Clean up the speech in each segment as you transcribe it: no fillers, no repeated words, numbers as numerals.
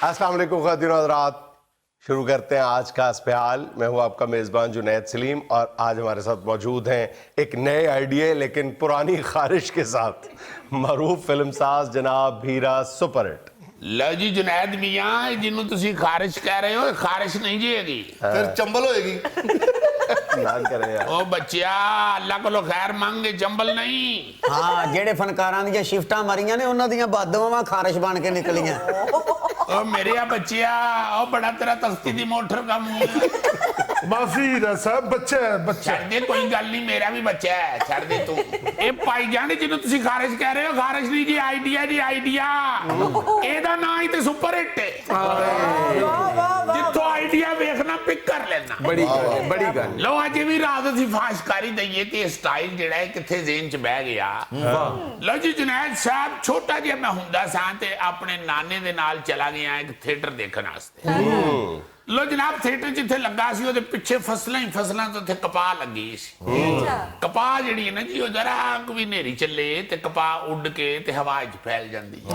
अस्सलाम वालेकुम ख़वातीन और हज़रात, शुरू करते हैं आज का स्पेशल। मैं हूं आपका मेज़बान जुनैद सलीम और आज हमारे साथ मौजूद हैं एक नए आइडिया लेकिन पुरानी खारिश के साथ मरूफ फिल्मसाज जनाब हीरा सुपरहिट। लो जी जुनैद मियाँ, जिन्हों तुसी खारिश कह रहे हो, खारिश नहीं जी हैगी, फिर चंबल होएगी। नाम करें यार। ओ बच्चिया, अल्लाह कोलों खैर मंगे, चंबल नहीं। हाँ, जेड़े फनकारां दी शिफ्टां मरियां ने उन्हां दियां बादवां खारिश बन के निकलियां। ओ मेरे बच्चिया, ओ बड़ा तेरा तख्ती दी मोटर का मुंह है। माफी हीरा साहब, बच्चा है बच्चा। छड़ दे, कोई गल नहीं, मेरा भी बच्चा है, छड़ दे तू। ए भाई जान, जिन्हों तुसी खारिश कह रहे हो, खारिश नहीं जी, आइडिया जी, आइडिया। एदा नाम ही ते सुपरहिट है। जिथों आइडिया वेखना पिक कर लेना। बड़ी गल। लो अज भी रात असीं फाशकारी दईए ते स्टाइल जिहड़ा है किथे ज़हन च बह गया। लो जी जुनैद साहब, छोटा जिहा मैं हुंदा सां ते अपने नाने दे नाल चला गया एक थिएटर देखण वास्ते। लो जनाब, थिएटर जिथे लगा सी ओदे पिछे फसलां ही फसलां ते उत्थे कपाह लगी सी। कपाह जिहड़ी है ना जी, ओ जरा भी नेरी चले ते कपाह उड़ के ते हवा च फैल जांदी है।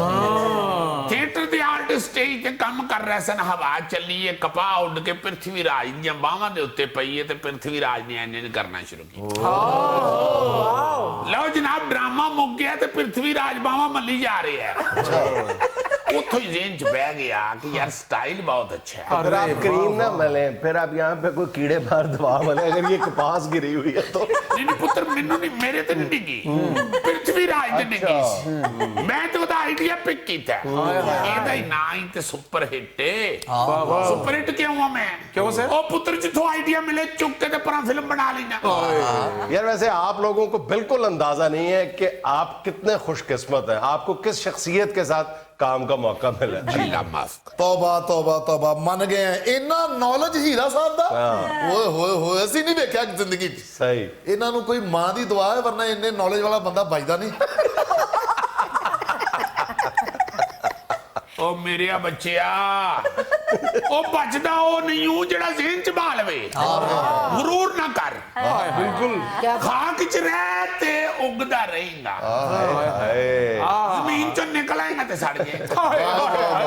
थिएटर दे आर्टिस्ट स्टेज ते काम कर रहे सन, हवा चली है, कपाह उड़ के पृथ्वी राज दी बाहां दे उत्ते पई है ते पृथ्वी राज ने इंज करना शुरू किया। लो जनाब, ड्रामा मुक गया ते पृथ्वी राज बाहां मल्ली जा रहे है। उतो ही ज़हन च बह गया कि यार स्टाइल बहुत अच्छा है। अगर आप क्रीम ना मलें, फिर आप यहाँ पे कोई कीड़े मार दवा मलें, अगर ये कपास गिरी हुई है तो। नहीं पुत्र, मैनू नहीं, मेरे ते नहीं डिगी, पृथ्वी राज ते डिगी। मैं तो ओदा आइडिया पिक कीता है। एदा ही नाम ही ते सुपरहिट है। सुपरहिट क्यों हूं मैं? क्यों सर? ओ पुत्र, जिथों आइडिया मिले चुक के ते परा फिल्म बना लेना। यार वैसे आप लोगों को बिल्कुल अंदाजा नहीं है कि आप कितने खुशकिस्मत हैं, आपको किस शख्सियत के साथ काम का मौका मिला। अल्लाह माफ। तौबा तौबा तौबा, मन गए हैं। इन्ना नॉलेज हीरा साहब दा ओए होए होए ਅਸੀਂ ਨਹੀਂ ਵੇਖਿਆ ਜ਼ਿੰਦਗੀ 'ਚ। सही। ਇਹਨਾਂ ਨੂੰ ਕੋਈ ਮਾਂ ਦੀ ਦੁਆ ਹੈ, ਵਰਨਾ ਇੰਨੇ ਨੌਲੇਜ ਵਾਲਾ ਬੰਦਾ ਬਚਦਾ ਨਹੀਂ। ओ मेरे बच्चिया, ओ बचदा ओ नहीं हूं जेड़ा ज़हन च बा लवे। गुरूर ना कर। बिल्कुल। खाक च रह ते उगदा रहेगा। जमीन चो निकल आएगा ते सड़ जाएगा।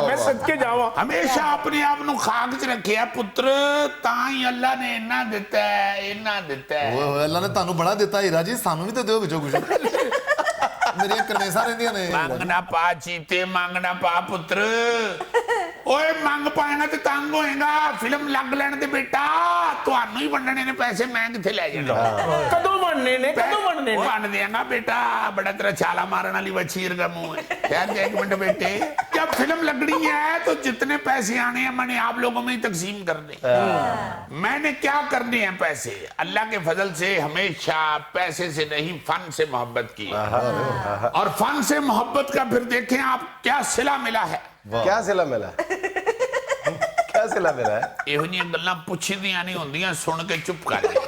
मैं सदके जावा। हमेशा अपने आप नू खाक च रखिया पुत्र, तां ही अल्लाह ने इन्ना दिता है, इन्ना दिता है। ਓਏ ਹੋਏ, ਅੱਲਾ ਨੇ ਤੁਹਾਨੂੰ ਬੜਾ ਦਿੱਤਾ ਹੀਰਾ ਜੀ, ਸਾਨੂੰ ਵੀ ਤੇ ਦਿਓ ਵਿੱਚੋਂ ਕੁਝ। ਮੇਰੀਆਂ ਕਨੇਸਾਂ ਰਹਿੰਦੀਆਂ ਨੇ। ਮੰਗਣਾ ਪਾ ਚੀਤੇ, ਮੰਗਣਾ ਪਾ ਪੁੱਤਰ। ਓਏ ਮੰਗ ਪਾਏਗਾ ਤੇ ਤੰਗ ਹੋਏਗਾ। ਫਿਲਮ ਲੱਗ ਲੈਣ ਤੇ ਬੇਟਾ, ਤੁਹਾਨੂੰ ਹੀ ਵੰਡਣੇ ਨੇ ਪੈਸੇ, ਮੈਂ ਕਿੱਥੇ ਲੈ ਜਾਣਾ। कदों बनने ने कदों बनने ने बन देगा बेटा, बड़ा तेरा छाला मारने वाली वछीर का मुंह है। यार एक मिनट बेटे, जब फिल्म लगनी है तो जितने पैसे आने हैं मैंने आप लोगों में ही तकसीम कर दे। मैंने क्या करने हैं पैसे? अल्लाह के फजल से हमेशा पैसे से नहीं, फन से मोहब्बत की, और फन से मोहब्बत का फिर देखें आप क्या सिला मिला है। क्या सिला मिला? क्या सिला मिला है? ਇਹੋ ਜਿਹੀਆਂ ਗੱਲਾਂ ਪੁੱਛਦੀਆਂ ਨਹੀਂ ਹੁੰਦੀਆਂ, ਸੁਣ ਕੇ ਚੁੱਪ ਕਰ ਜਾ।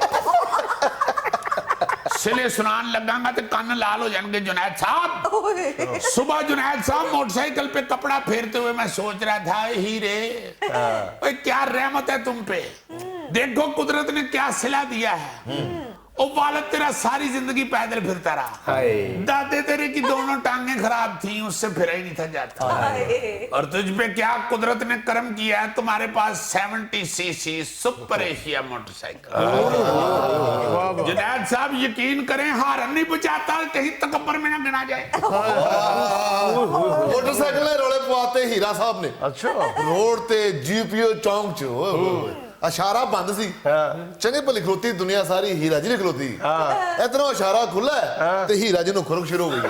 सिले सुनान लगांगा तो कान लाल हो जाएंगे। जुनैद साहब, सुबह जुनैद साहब मोटरसाइकिल पे कपड़ा फेरते हुए मैं सोच रहा था, हीरे क्या रहमत है तुम पे, देखो कुदरत ने क्या सिला दिया है। ओ वालद तेरा सारी जिंदगी पैदल फिरता रहा, दादे तेरे की दोनों टांगें खराब थी, उससे फिरा ही नहीं था जाता, और तुझ पे क्या कुदरत ने करम किया है, तुम्हारे पास 70cc super Asia motorcycle. Junaid साहब यकीन करें, हारन नहीं बचाता, कहीं तकब्बर में ना गिना जाए। मोटरसाइकिल ने रोले पवाते हीरा साहब ने। अच्छा। रोड ते जीपीओ चौंक च ओए होए, इशारा बंद सी। चंगे भली खलोती दुनिया सारी, हीरा जी ने खलोती। इधरों इशारा खुला ते हीरा जी नु खुरक शुरू हो गई।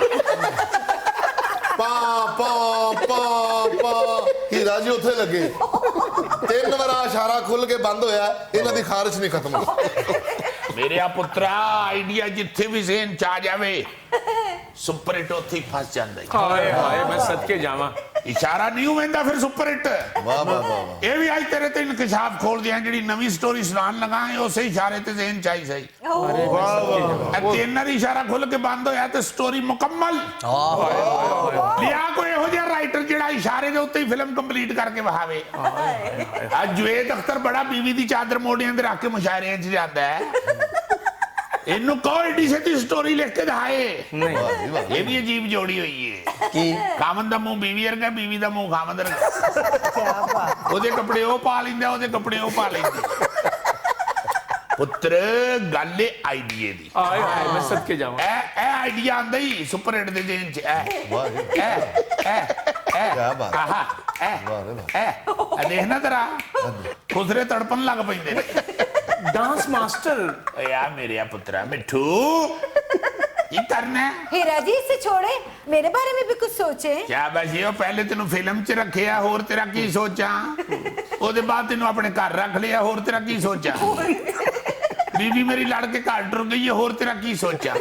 पा पा पा पा, हीरा जी उत्थे लगे। 3 बार इशारा खुल के बंद होया, इन्हां दी खारिश नहीं खत्म होई। मेरे पुत्रा, आइडिया जिथे भी ज़हन च आ जावे, सुपरहिट उत्थे फस जांदा है। हाय हाय, मैं सदके जावा। इशारा नहीं होवेंदा फिर सुपरहिट। वाह वाह वाह। ये भी आज तेरे ते इंकशाफ खोल दिया, जिहड़ी नवी स्टोरी सुनान लगा है उसे इशारे ते ज़हन च आई सही। तीन इशारा खुल के बंद होया ते स्टोरी मुकम्मल। लिया कोई इहो जिहा राइटर जिहड़ा इशारे दे उत्ते ही फिल्म कंप्लीट करके वहावे। आज जुवेद अख्तर बड़ा बीवी दी चादर मोड़ियां ते रख के मुशायरे च जांदा है। ਇਹਨੂੰ ਕਹੋ ਏਡੀ ਛੇਤੀ ਸਟੋਰੀ ਲਿਖ ਕੇ ਦਿਖਾਏ ਨਹੀਂ ਵਾਹ ਜੀ ਵਾਹ। ਇਹ ਵੀ ਅਜੀਬ ਜੋੜੀ ਹੋਈ ਹੈ ਕੀ ਖਾਮਨ ਦਾ ਮੂੰਹ ਬੀਵੀ ਵਰਗਾ ਬੀਵੀ ਦਾ ਮੂੰਹ ਖਾਮਨ ਵਰਗਾ ਉਹਦੇ ਕੱਪੜੇ ਉਹ ਪਾ ਲੈਂਦਾ ਉਹਦੇ ਕੱਪੜੇ ਉਹ ਪਾ ਲੈਂਦੀ ਪੁੱਤਰ ਗੱਲ ਆਈਡੀਏ ਦੀ हाय हाय मैं सदके जावा ਇਹ ਆਈਡੀਆ ਆਂਦਾ ਹੀ ਸੁਪਰ ਹਿੱਟ ਦੇ ਦੇਣ ਚ ਵਾਹ ਜੀ ਕਿਆ ਬਾਤ। ਆਹਾ ਵਾਹ ਰੇ ਵਾਹ। ਇਹ ਦੇਖਣਾ ਤੇਰਾ ਖੁਸਰੇ ਤੜਪਣ ਲੱਗ ਪੈਂਦੇ ਨੇ डांस मास्टर ਓਏ ਆ ਮੇਰੇ ਆ ਪੁੱਤਰਾ ਮਿੱਠੂ ਕੀ ਕਰਨਾ ਹੈ? हीरा जी इसे छोड़े मेरे बारे में भी कुछ सोचे ਕਿਆ ਬਸ ਇਹ ਪਹਿਲੇ ਤੈਨੂੰ ਫਿਲਮ 'ਚ ਰੱਖਿਆ ਹੋਰ ਤੇਰਾ ਕੀ ਸੋਚਾਂ ਉਹਦੇ ਬਾਅਦ ਤੈਨੂੰ ਆਪਣੇ ਘਰ ਰੱਖ ਲਿਆ ਹੋਰ ਤੇਰਾ ਕੀ ਸੋਚਾਂ ਬੀਬੀ ਮੇਰੀ ਲੜ ਕੇ ਘਰ ਟੁਰ ਗਈ ਹੈ ਹੋਰ ਤੇਰਾ ਕੀ ਸੋਚਾਂ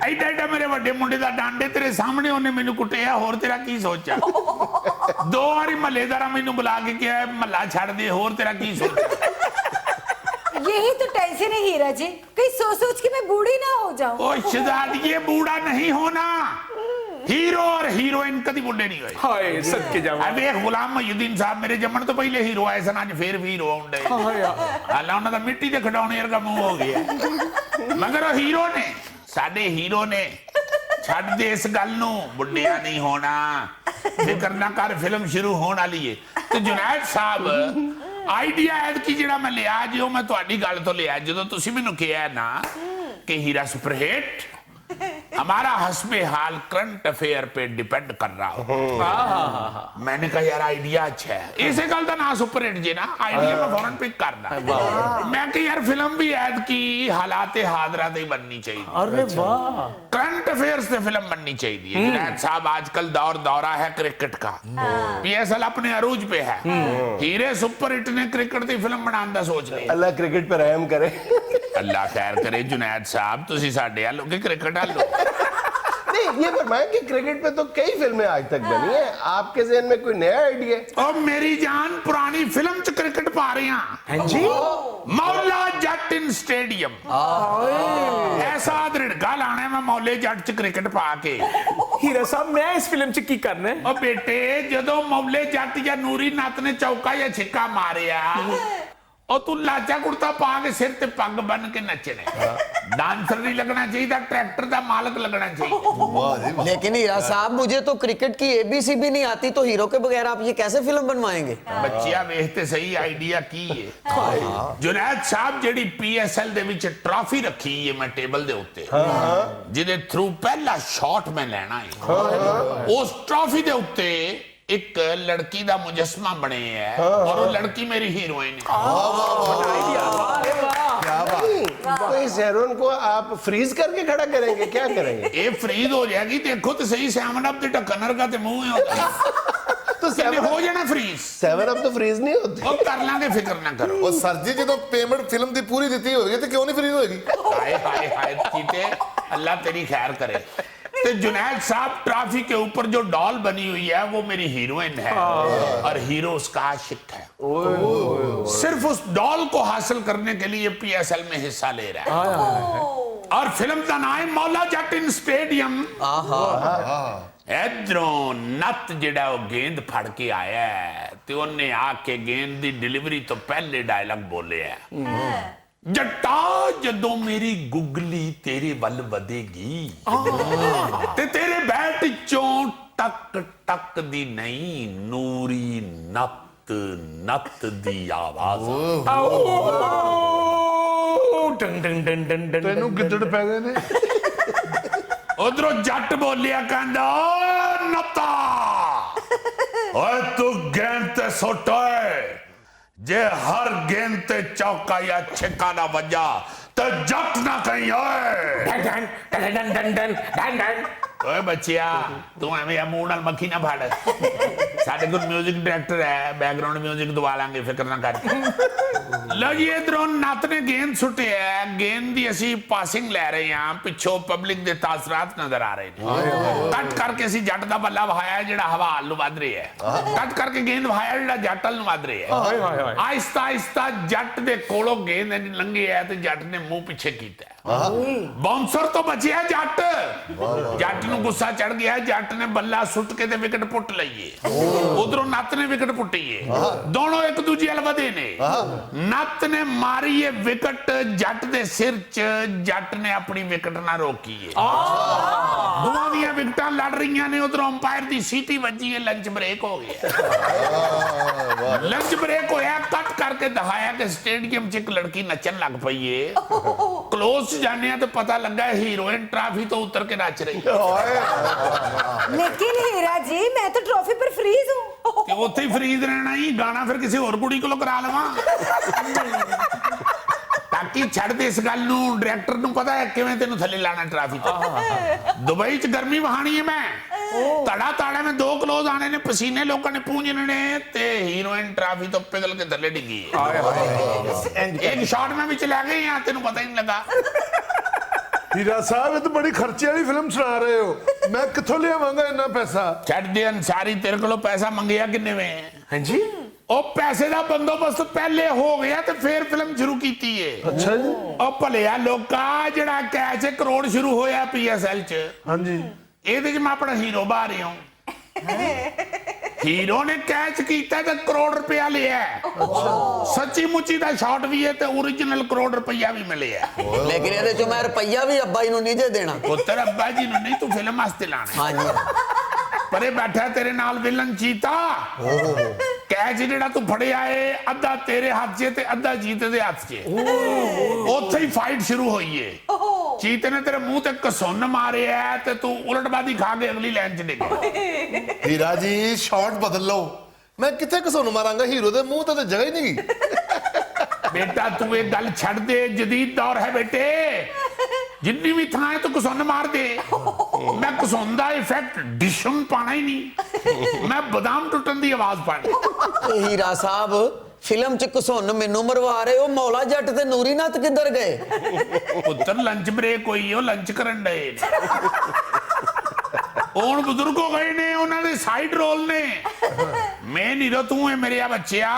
ਐਡਾ ਐਡਾ ਮੇਰੇ ਵੱਡੇ ਮੁੰਡੇ ਦਾ ਡਾਂਡੇ ਤੇਰੇ ਸਾਹਮਣੇ ਉਹਨੇ ਮੈਨੂੰ ਕੁੱਟਿਆ ਹੋਰ ਤੇਰਾ ਕੀ ਸੋਚਾਂ 2 ਵਾਰੀ ਮਹੱਲੇਦਾਰਾਂ ਮੈਨੂੰ ਬੁਲਾ ਕੇ ਕਿਹਾ ਮਹੱਲਾ ਛੱਡ ਦੇ ਹੋਰ ਤੇਰਾ ਕੀ ਸੋਚਾਂ यही तो टेंशन है हीरा जी कहीं सोच सोच के मैं बूढ़ी ना हो जाऊं ओ शहजादिए बूढ़ा नहीं होना हीरो और हीरोइन कभी बुढ़े नहीं हुए हाय सदके जावा अब एक गुलाम मुहिउद्दीन साहब मेरे जमन तो पहले हीरो आए सन आज फिर भी हीरो आउंडे हाय हालां उन्हां दा मिट्टी दे खिडौने वर्गा मुंह हो गया मगर ਉਹ ਹੀਰੋ ਨੇ ਸਾਡੇ ਹੀਰੋ ਨੇ ਛੱਡ ਦੇ ਇਸ ਗੱਲ ਨੂੰ ਬੁੱਢਿਆ ਨਹੀਂ ਹੋਣਾ ਫਿਕਰ ਨਾ ਕਰ ਫਿਲਮ ਸ਼ੁਰੂ ਹੋਣ ਵਾਲੀ ਏ ਤੇ ਜੁਨੈਦ ਸਾਹਿਬ ਆਈਡੀਆ ਐਡ ਕੀ ਜਿਹੜਾ ਮੈਂ ਲਿਆ ਜੀ ਉਹ ਮੈਂ ਤੁਹਾਡੀ ਗੱਲ ਤੋਂ ਲਿਆ ਜਦੋਂ ਤੁਸੀਂ ਮੈਨੂੰ ਕਿਹਾ ਨਾ ਕਿ ਹੀਰਾ ਸੁਪਰ हिट हमारा हस्बे हाल करंट अफेयर पे डिपेंड कर रहा हो मैंने कहा यार आइडिया अच्छा है इसे गल का ना सुपर हिट जी ना आइडिया मैं फौरन पिक करना मैं कहा यार फिल्म भी ऐद की हालात हादरा ही बननी चाहिए अरे वाह करंट अफेयर्स से फिल्म बननी चाहिए जुनैद साहब आजकल दौरा है क्रिकेट का पीएसएल अपने अरूज पे है हीरे सुपर हिट ने क्रिकेट की फिल्म बनाने का सोच लिया अल्लाह क्रिकेट पे रहम करे अल्लाह खैर करे जुनैद साहब तुसी साडे हाल हो के क्रिकेट हाल हो नहीं ये फरमाया कि क्रिकेट पे तो कई फिल्में आज तक बनी है आपके जहन में कोई नया आइडिया है और मेरी जान पुरानी फिल्म च क्रिकेट पा रहे हैं जी मौला जट इन स्टेडियम ऐसा दृढ़का लाना है मैं मौले जट च क्रिकेट पा के हीरा साहब मैं इस फिल्म च की करना है और बेटे जदों मौले जट या नूरी नत ने चौका या छिक्का मारिया और तू लाचा कुर्ता पा के सिर ते पग बन के नचने डांसर नहीं लगना चाहिए ट्रैक्टर का मालक लगना चाहिए वाह जी वाह। लेकिन हीरा साहब मुझे तो क्रिकेट की एबीसी भी नहीं आती तो हीरो के बगैर आप ये कैसे फिल्म बनवाएंगे बच्चिया वेखते सही आइडिया की है जुनैद साहब जेडी पीएसएल दे विच ट्रॉफी रखी है मैं टेबल दे उत्ते जिदे थ्रू पहला शॉट मैं लेना है उस ट्रॉफी दे उत्ते एक लड़की दा मुजस्मा बने है और वो लड़की मेरी हीरोइन है क्या बात। तो इस हेरोइन को आप फ्रीज करके खड़ा करेंगे क्या करेंगे ये फ्रीज हो जाएगी देखो तो सही 7 अप दे ढक्कन का ते मुंह होता तो है हो जाना फ्रीज 7 अप तो फ्रीज नहीं होती और कर लांगे फिक्र ना करो ਉਹ ਸਰ ਜੀ ਜਦੋਂ ਪੇਮੈਂਟ ਫਿਲਮ ਦੀ ਪੂਰੀ ਦਿੱਤੀ ਹੋਏਗੀ ਤੇ ਕਿਉਂ ਨਹੀਂ ਫ੍ਰੀ ਹੋਏਗੀ हाय हाय हाय चीते अल्लाह तेरी खैर करे तो जुनैद साहब ट्रॉफी के ऊपर जो डॉल बनी हुई है वो मेरी हीरोइन है और हीरो उसका आशिक है सिर्फ उस डॉल को हासिल करने के लिए पीएसएल में हिस्सा ले रहा है और फिल्म का नाम है मौला जट इन स्टेडियम इधरों नत जिहड़ा वो गेंद फड़ के आया है ते उन्हें आके गेंद दी डिलीवरी तो पहले डायलॉग बोले है जट्टा जदों मेरी गुगली तेरे वल वधेगी ते तेरे बैट चों टक टक दी नहीं नूरी नत नत दी आवाज done done done done done ਤੈਨੂੰ ਗਿੱਦੜ ਪੈ ਗਏ ਨੇ उधरों जट बोलिया कहंदा "ओ नता ओए तू गेंद ते सुट ओए जे हर गेंद ते चौका या छक्का ना वजा तो जट ना कहीं ओए done done done done done done done ओए बच्चिया तू एवें मूड नाल मक्खी ना फाड़ साडे कोल म्यूजिक डायरेक्टर है बैकग्राउंड म्यूजिक दवा लांगे फिक्र ना कर लो जी इधरों नत ने गेंद सुटे है गेंद दी असी पासिंग ले रहे हैं पिछों पब्लिक दे तासरात नजर आ रहे हैं कट करके असी जट दा बल्ला वहाया जेड़ा हवा हल नु वध रही है कट करके गेंद वहाया जेड़ा जट हल नु वध रही है आहिस्ता आहिस्ता जट दे कोलों गेंद लंघी है ते जट ने मुंह पीछे कीता ਬਾਉਂਸਰ ਤੋਂ ਬਚਿਆ ਜੱਟ ਜੱਟ ਨੂੰ ਗੁੱਸਾ ਚੜ ਗਿਆ, ਜੱਟ ਨੇ ਬੱਲਾ ਸੁੱਟ ਕੇ ਤੇ ਵਿਕਟ ਪੁੱਟ ਲਈਏ, ਉਧਰੋਂ ਨੱਤ ਨੇ ਵਿਕਟ ਪੁੱਟੀਏ, ਦੋਨੋਂ ਇੱਕ ਦੂਜੇ ਵੱਲ ਵਧੇ ਨੇ। ਨੱਤ ਨੇ ਮਾਰੀ ਇਹ ਵਿਕਟ ਜੱਟ ਦੇ ਸਿਰ 'ਚ, ਜੱਟ ਨੇ ਆਪਣੀ ਵਿਕਟ ਨਾ ਰੋਕੀਏ, ਦੋਵਾਂ ਦੀਆਂ ਵਿਕਟਾਂ ਲੜ ਰਹੀਆਂ ਨੇ, ਉਧਰੋਂ ਅੰਪਾਇਰ ਦੀ ਸੀਟੀ ਵੱਜੀ ਹੈ, ਲੰਚ ਬ੍ਰੇਕ ਹੋ ਗਿਆ। ਲੰਚ ਬ੍ਰੇਕ ਹੋਇਆ, ਕੱਟ ਕਰਕੇ ਦਿਖਾਇਆ ਕਿ ਸਟੇਡੀਅਮ 'ਚ ਇੱਕ ਲੜਕੀ ਨੱਚਣ ਲੱਗ ਪਈ ਏ। ਕਲੋਜ਼ ਜਾਣੇ ਆ ਤੇ ਪਤਾ ਲੱਗਾ ਹੀਰੋਇਨ ਟਰਾਫੀ ਤੋਂ ਉਤਰ ਕੇ ਨੱਚ ਰਹੀ ਹੈ। लेकिन हीरा जी मैं तो ट्रॉफी पर फ्रीज हूँ। ਕਿ ਉੱਥੇ ਹੀ ਫਰੀਦ ਰਹਿਣਾ ਹੀ, ਗਾਣਾ ਫਿਰ ਕਿਸੇ ਹੋਰ ਕੁੜੀ ਕੋਲੋਂ ਕਰਾ ਲਵਾਂ ਤਾਂ ਕਿ ਛੱਡ ਦੇ ਇਸ ਗੱਲ ਨੂੰ, ਡਾਇਰੈਕਟਰ ਨੂੰ ਪਤਾ ਹੈ ਕਿਵੇਂ ਤੈਨੂੰ ਥੱਲੇ ਲਾਣਾ ਟਰਾਫੀ ਤੋਂ। ਦੁਬਈ 'ਚ ਗਰਮੀ ਵਹਾਣੀ ਹੈ ਮੈਂ, ਤੜਾ ਤਾੜਾ ਮੈਂ 2 ਕਲੋਜ਼ ਆਣੇ ਨੇ, ਪਸੀਨੇ ਲੋਕਾਂ ਨੇ ਪੂੰਝਣੇ ਨੇ ਤੇ ਹੀਰੋਇਨ ਟਰਾਫੀ ਤੋਂ ਪਿਘਲ ਕੇ ਥੱਲੇ ਡਿੱਗੀ ਹੈ। ਇੱਕ ਸ਼ਾਟ ਮੈਂ ਵਿੱਚ ਲੈ ਗਈ ਆ, ਤੈਨੂੰ ਪਤਾ ਹੀ ਨਹੀਂ ਲੱਗਾ। ਹੀਰਾ ਸਾਹਿਬ ਇਹ ਤਾਂ ਬੜੀ ਖਰਚੇ ਵਾਲੀ ਫਿਲਮ ਸੁਣਾ ਰਹੇ ਹੋ, ਮੈਂ ਕਿੱਥੋਂ ਲਿਆਵਾਂਗਾ ਇੰਨਾ ਪੈਸਾ? ਛੱਡ ਦੇ ਅੰਸਾਰੀ, ਤੇਰੇ ਕੋਲੋਂ ਪੈਸਾ ਮੰਗਿਆ ਕਿੰਨੇ ਵੇ? ਹਾਂਜੀ ਉਹ ਪੈਸੇ ਦਾ ਬੰਦੋਬਸਤ ਪਹਿਲੇ ਹੋ ਗਿਆ ਤੇ ਫੇਰ ਫਿਲਮ ਸ਼ੁਰੂ ਕੀਤੀ ਏ। ਅੱਛਾ ਜੀ। ਉਹ ਭਲਿਆ ਲੋਕਾ, ਜਿਹੜਾ ਕੈਚ ਕਰੋੜ ਸ਼ੁਰੂ ਹੋਇਆ PSL 'ਚ, ਹਾਂਜੀ। ਇਹਦੇ 'ਚ ਮੈਂ ਆਪਣਾ ਹੀਰੋ ਬਾਹਰ ਰਿਹਾ। ਹੀਰੋ ਨੇ ਕੈਚ ਕੀਤਾ ਤੇ ਕਰੋੜ ਰੁਪਇਆ ਲਿਆ। ਸੱਚੀ ਮੁੱਚੀ ਦਾ ਸ਼ਾਟ ਵੀ ਹੈ ਤੇ ओरिजिनल ਕਰੋੜ ਰੁਪਇਆ ਵੀ ਮਿਲਿਆ। लेकिन ये जो मैं रुपया भी अब्बा जी नहीं दे देना। ਪੁੱਤਰ ਅੱਬਾ ਜੀ ਨੂੰ ਨਹੀਂ, ਤੂੰ ਫਿਲਮ ਵਾਸਤੇ ਲਾਣਾ। हाँ जी। ਪਰੇ ਬੈਠਾ ਤੇਰੇ ਨਾਲ ਵਿਲਨ ਚੀਤਾ। ਕੈਚ ਜਿਹੜਾ ਤੂੰ ਫੜਿਆ ਏ, ਅੱਧਾ ਤੇਰੇ ਹੱਥ 'ਚ ਤੇ ਅੱਧਾ ਜੀਤੇ ਦੇ ਹੱਥ 'ਚ। ਉੱਥੇ ਹੀ ਫਾਈਟ ਸ਼ੁਰੂ ਹੋਈ ਏ। ਚੀਤੇ ਨੇ ਤੇਰੇ ਮੂੰਹ ਤੇ ਕਸੁੰਨ ਮਾਰਿਆ ਤੇ ਤੂੰ ਉਲਟਬਾਦੀ ਖਾ ਕੇ ਅਗਲੀ ਲਾਈਨ 'ਚ ਡਿੱਗ ਗਿਆ। ਹੀਰਾ ਜੀ ਸ਼ਾਟ ਬਦਲ ਲਓ, ਮੈਂ ਕਿੱਥੇ ਘਸੋਨ ਮਾਰਾਂਗਾ, ਹੀਰੋ ਦੇ ਮੂੰਹ ਤੇ ਤਾਂ ਜਗ੍ਹਾ ਹੀ ਨਹੀਂ ਗਈ। ਬੇਟਾ ਤੂੰ ਇਹ ਗੱਲ ਛੱਡ ਦੇ, ਜਦੀਦ ਦੌਰ ਹੈ ਬੇਟੇ, ਜਿੰਨੀ ਵੀ ਥਾਂ ਹੈ ਤੂੰ ਕਸੁੰਨ ਮਾਰ ਦੇ। ਮੈਂ ਕਸੁੰਨ ਦਾ ਇਫੈਕਟ ਡਿਸ਼ਮ ਪਾਣਾ ਹੀ ਨਹੀਂ, ਮੈਂ ਬਦਾਮ ਟੁੱਟਣ ਦੀ ਆਵਾਜ਼ ਪਾਣੀ। हीरा साहब फिल्म च घसुन मैनू मरवा रहे हो, मौला जट ते नूरी नाथ किधर गए? ਪੁੱਤਰ ਲੰਚ ਬ੍ਰੇਕ ਹੋਈ, ਉਹ ਲੰਚ ਕਰਨ ਡਏ ਹੁਣ ਬਜ਼ੁਰਗ ਹੋ ਗਏ ਨੇ, ਉਹਨਾਂ ਦੇ ਸਾਈਡ ਰੋਲ ਨੇ। ਮੈਂ ਹੀਰੋ, ਤੂੰ ਹੈ ਮੇਰੇ ਆ ਬੱਚਿਆ।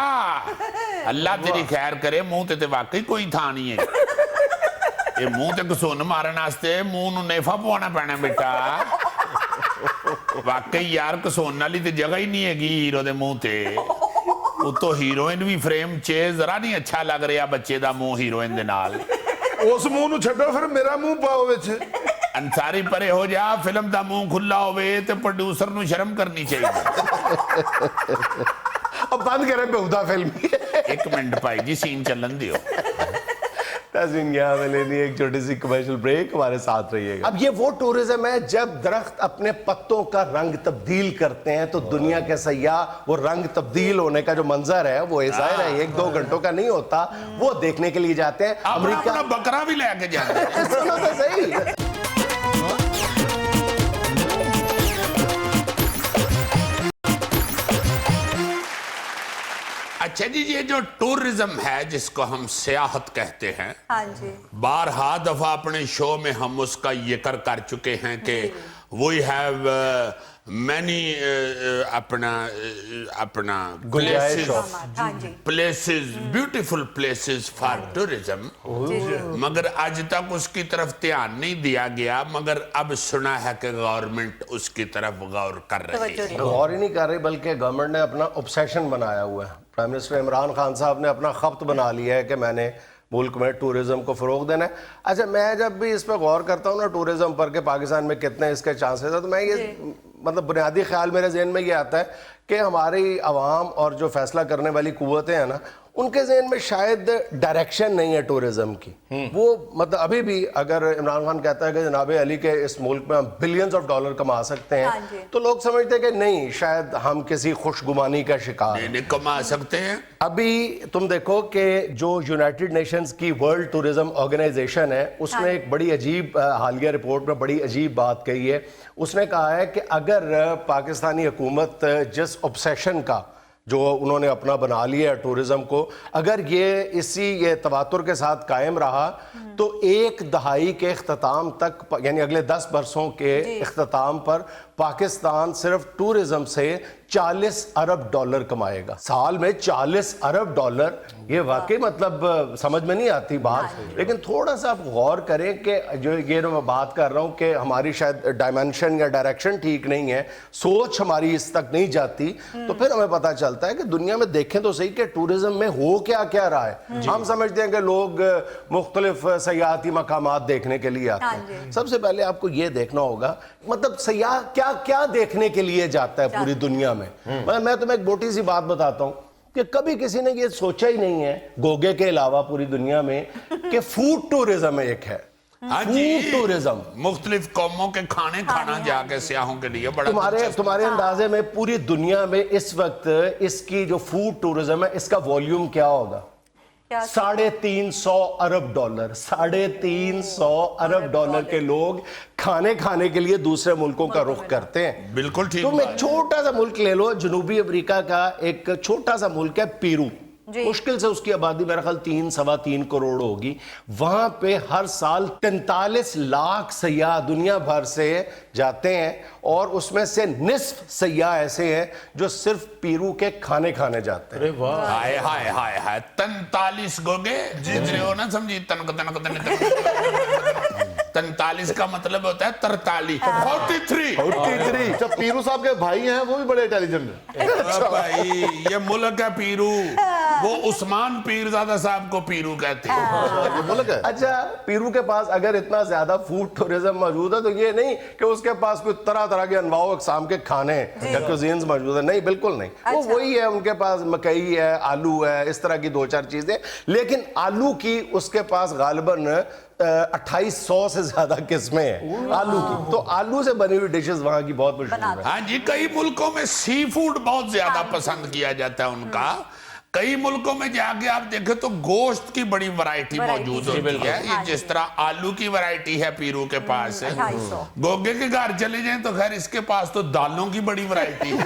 ਅੱਲਾ ਤੇਰੀ ਖੈਰ ਕਰੇ, ਮੂੰਹ ਤੇ ਵਾਕਈ ਕੋਈ ਥਾਂ ਨਹੀਂ ਹੈ। ਇਹ ਮੂੰਹ ਤੇ ਘਸੁੰਨ ਮਾਰਨ ਵਾਸਤੇ ਮੂੰਹ ਨੂੰ ਨੇਫਾ ਪਵਾਉਣਾ ਪੈਣਾ ਬੇਟਾ। ਵਾਕਈ ਯਾਰ ਘਸੁੰਨ ਵਾਲੀ ਤੇ ਜਗ੍ਹਾ ਹੀ ਨਹੀਂ ਹੈਗੀ ਹੀਰੋ ਦੇ ਮੂੰਹ ਤੇ। ਉਤੋਂ ਹੀਰੋਇਨ ਵੀ ਫਰੇਮ 'ਚ ਜ਼ਰਾ ਨਹੀਂ ਅੱਛਾ ਲੱਗ ਰਿਹਾ ਬੱਚੇ ਦਾ ਮੂੰਹ ਹੀਰੋਇਨ ਦੇ ਨਾਲ। ਉਸ ਮੂੰਹ ਨੂੰ ਛੱਡੋ, ਫਿਰ ਮੇਰਾ ਮੂੰਹ ਪਾਓ ਵਿੱਚ। ਅੰਸਾਰੀ ਪਰੇ ਹੋ ਜਾ, ਫਿਲਮ ਦਾ ਮੂੰਹ ਖੁੱਲਾ ਹੋਵੇ ਤੇ ਪ੍ਰੋਡਿਊਸਰ ਨੂੰ ਸ਼ਰਮ ਕਰਨੀ ਚਾਹੀਦੀ। अब बंद करें बेहुदा फिल्म। ਇੱਕ ਮਿੰਟ ਭਾਈ ਜੀ, ਸੀਨ ਚੱਲਣ ਦਿਓ। नाज़रीन, यहाँ में लेनी है एक छोटी सी कमर्शियल ब्रेक, हमारे साथ रहिएगा। अब ये वो टूरिज्म है जब दरख्त अपने पत्तों का रंग तब्दील करते हैं तो दुनिया के सयाह वो रंग तब्दील होने का जो मंजर है वो ज़ाहिर है 1-2 घंटों का नहीं होता, वो देखने के लिए जाते हैं। ਅਮਰੀਕਾ ਦਾ ਬੱਕਰਾ ਵੀ ਲੈ ਕੇ ਜਾਂਦੇ। सुनो तो सही। अच्छा जी, ये जो टूरिज्म है जिसको हम सियाहत कहते हैं, हाँ जी। बारहा दफा अपने शो में हम उसका जिक्र कर चुके हैं कि वी हैव मैनी अपना गुंजाइश places, हाँ जी। places, beautiful places for tourism, मगर आज तक उसकी तरफ ध्यान नहीं दिया गया। मगर अब सुना है कि गवर्नमेंट उसकी तरफ गौर कर रही है। गौर ही नहीं कर रही, बल्कि गवर्नमेंट ने अपना ऑब्सेशन बनाया हुआ है। प्राइम मिनिस्टर इमरान खान साहब ने अपना खप्त बना लिया है कि मैंने मुल्क में टूरिज्म को फ़रोग देना है। अच्छा, मैं जब भी इस पर गौर करता हूँ ना टूरिज्म पर कि पाकिस्तान में कितने इसके चांसेस है, तो मैं ये मतलब बुनियादी ख्याल मेरे जहन में ये आता है कि हमारी आवाम और जो फैसला करने वाली कुव्वतें हैं ना, उनके जहन में शायद डायरेक्शन नहीं है टूरिज्म की। वो मतलब अभी भी अगर इमरान खान कहता है कि जनाब अली के इस मुल्क में हम बिलियंस ऑफ डॉलर कमा सकते हाँ हैं, जी। तो लोग समझते हैं कि नहीं, शायद हम किसी खुशगुमानी का शिकार हैं। नहीं कमा सकते हैं। अभी तुम देखो कि जो यूनाइटेड नेशंस की वर्ल्ड टूरिज्म ऑर्गेनाइजेशन है, उसने एक बड़ी अजीब हालिया रिपोर्ट में बड़ी अजीब बात कही है। उसने कहा है कि अगर पाकिस्तानी हुकूमत जिस ऑब्सेशन का जो उन्होंने अपना बना लिया है टूरिज्म को, अगर ये तवातुर के साथ कायम रहा तो 1 दहाई के इख्तिताम तक, यानी अगले 10 बरसों के इख्तिताम पर पाकिस्तान सिर्फ टूरिज्म से 40 अरब डॉलर कमाएगा साल में। 40 अरब डॉलर, ये वाकई मतलब समझ में नहीं आती बात। लेकिन थोड़ा सा आप गौर करें कि जो ये मैं बात कर रहा हूँ कि हमारी शायद डायमेंशन या डायरेक्शन ठीक नहीं है, सोच हमारी इस तक नहीं जाती, तो फिर हमें पता चलता है कि दुनिया में देखें तो सही कि टूरिज्म में हो क्या क्या रहा है। हम समझते हैं कि लोग मुख्तलिफ सयाहती मकामात देखने के लिए आते हैं। सबसे पहले आपको ये देखना होगा मतलब सयाह क्या क्या देखने के लिए जाता है पूरी दुनिया में। मैं तुम्हें एक मोटी सी बात बताता हूँ कि कभी किसी ने ये सोचा ही नहीं है गोगे के अलावा पूरी दुनिया में कि फूड टूरिज्म एक है। हाँ जी, फूड टूरिज्म मुख्तलिफ कौमों के खाने खाना जाके सियाहों के लिए बड़ा तुम्हारे अंदाजे में पूरी दुनिया में इस वक्त इसकी जो फूड टूरिज्म है इसका वॉल्यूम क्या होगा? 350 अरब डॉलर। 350 अरब डॉलर के लोग खाने के लिए दूसरे मुल्कों का रुख करते हैं। बिल्कुल ठीक। तुम एक छोटा सा मुल्क ले लो, जनूबी अफ्रीका का एक छोटा सा मुल्क है पेरू। मुश्किल से उसकी आबादी मेरा ख्याल 3-3.25 करोड़ होगी। वहां पे हर साल 43 लाख सयाह दुनिया भर से जाते हैं और उसमें से निस्फ सयाह ऐसे हैं जो सिर्फ पेरू के खाने जाते हैं। अरे वाह, हाय हाय हाय हाय 43 गोगे जितने हो ना, समझी तनक 43 का मतलब होता है 43। 43। जब पीरू साहब के भाई हैं वो भी बड़े इंटेलिजेंट हैं। भाई ये मुल्क है पीरू, वो उस्मान पीरजादा साहब को पीरू कहते हैं। ये मुल्क है। अच्छा, पेरू के पास अगर इतना ज्यादा फूड टूरिज्म मौजूद है तो ये नहीं कि उसके पास कोई तरह तरह के अनवाओ अक़साम के खाने या कुज़ीन्स मौजूद है, नहीं, बिल्कुल नहीं। वो वही है, उनके पास मकई है, आलू है, इस तरह की 2-4 चीजें। लेकिन आलू की उसके पास गालिबन 2800 से ज्यादा किस्में हैं आलू की। तो आलू से बनी हुई डिशेस वहां की बहुत मशहूर है। हाँ जी, कई मुल्कों में सी फूड बहुत ज्यादा पसंद किया जाता है उनका। कई मुल्कों में जाके आप देखें तो गोश्त की बड़ी वैरायटी मौजूद होती है। ये जिस तरह आलू की वैरायटी है पीरू के पास, गोगे के घर चले जाएं तो खैर इसके पास तो दालों की बड़ी वैरायटी है।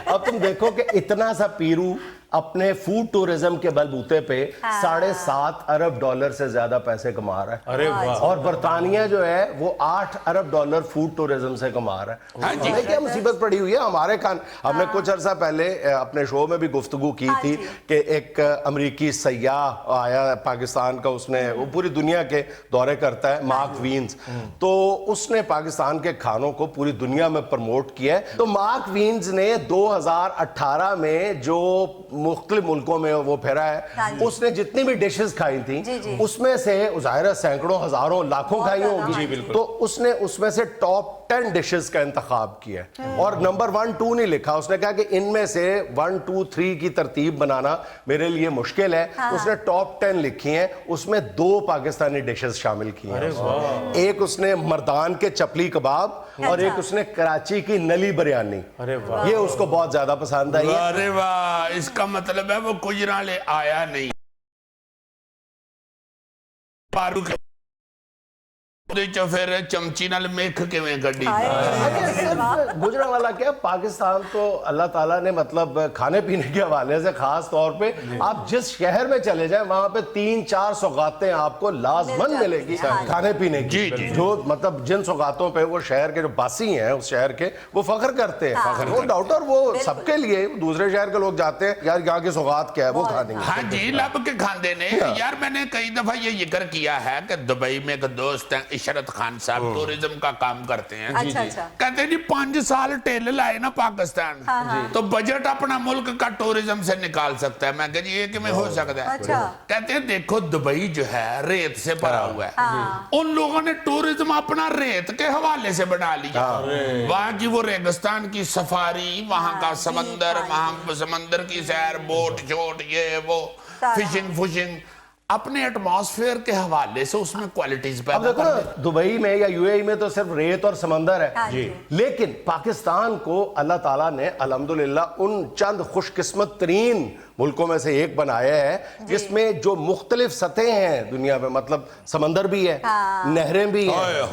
अब तुम देखो कि इतना सा पेरू अपने फूड टूरिज्म के बलबूते पे 7.5 अरब डॉलर से ज्यादा पैसे कमा रहा है। अरे वाह। और बर्तानिया जो है वो 8 अरब डॉलर फूड टूरिज्म से कमा रहा है। हमें क्या मुसीबत पड़ी हुई है हमारे हमने कुछ अर्सा पहले अपने शो में भी गुफ्तगू की थी कि एक अमरीकी सयाह आया पाकिस्तान का, उसने वो पूरी दुनिया के दौरे करता है, मार्क वीन्स। तो उसने पाकिस्तान के खानों को पूरी दुनिया में प्रमोट किया है। तो मार्क वीन्स ने 2018 में जो मुख्तलिफ मुल्कों में वो फिरा है, उसने जितनी भी डिशेस खाई थी उसमें से ज़ाहिर सैकड़ों हजारों लाखों खाई होगी, तो उसने उसमें से टॉप 10 डिशेस का इंतखाब किया और नंबर 1, 2 नहीं लिखा। उसने कहा कि इनमें से 1, 2, 3 की तरतीब बनाना मेरे लिए मुश्किल है। उसने टॉप 10 लिखी हैं, उसमें 2 पाकिस्तानी डिशेस शामिल की हैं। एक उसने मर्दान के चपली कबाब और एक उसने कराची की नली बिरयानी। अरे वाह, ये उसको बहुत ज्यादा पसंद आई। अरे वाह, इसका मतलब है वो कुजरा ले आया नहीं। पारू के फिर चमची नाल मेख किवें गड्डी। गुजरांवाला क्या, पाकिस्तान तो अल्लाह ताला ने मतलब खाने पीने के हवाले से खास तौर पे आप जिस शहर में चले जाएं वहां पे 3-4 सौगातें आपको लाजमन मिलेगी खाने पीने की। जो मतलब जिन सौगातों पे वो शहर के जो बासी हैं उस शहर के वो फख्र करते हैं। वो डाउटर वो सबके लिए, दूसरे शहर के लोग जाते हैं यार यहाँ की सौगात क्या है वो खाने। हाँ जी, लब के खांदे ने। यार मैंने कई दफा ये जिक्र किया है कि दुबई में एक दोस्त है इशरत खान साहब, टूरिज्म का काम करते हैं। कहते हैं जी 5 साल टेल लाए ना पाकिस्तान, तो बजट अपना मुल्क का टूरिज्म से निकाल सकता है। मैं कह जी ये किमें हो सकता है? कहते हैं देखो दुबई जो है रेत से भरा हुआ है, उन लोगों ने टूरिज्म अपना रेत के हवाले से बना लिया। वहां की वो रेगिस्तान की सफारी, वहां का समंदर, वहां समंदर की सैर, बोट शोट, ये वो फिशिंग फुशिंग, अपने एटमॉस्फेयर के हवाले से उसमें क्वालिटीज पैदा कर दे। दुबई में या यूएई में तो सिर्फ रेत और समंदर है, लेकिन पाकिस्तान को अल्लाह ताला ने अल्हम्दुलिल्लाह उन चंद खुशकिस्मत तरीन मुल्कों में से एक बनाया है जिसमें जो मुख्तलिफ सतहें हैं दुनिया में, मतलब समंदर भी है, नहरें भी हैं,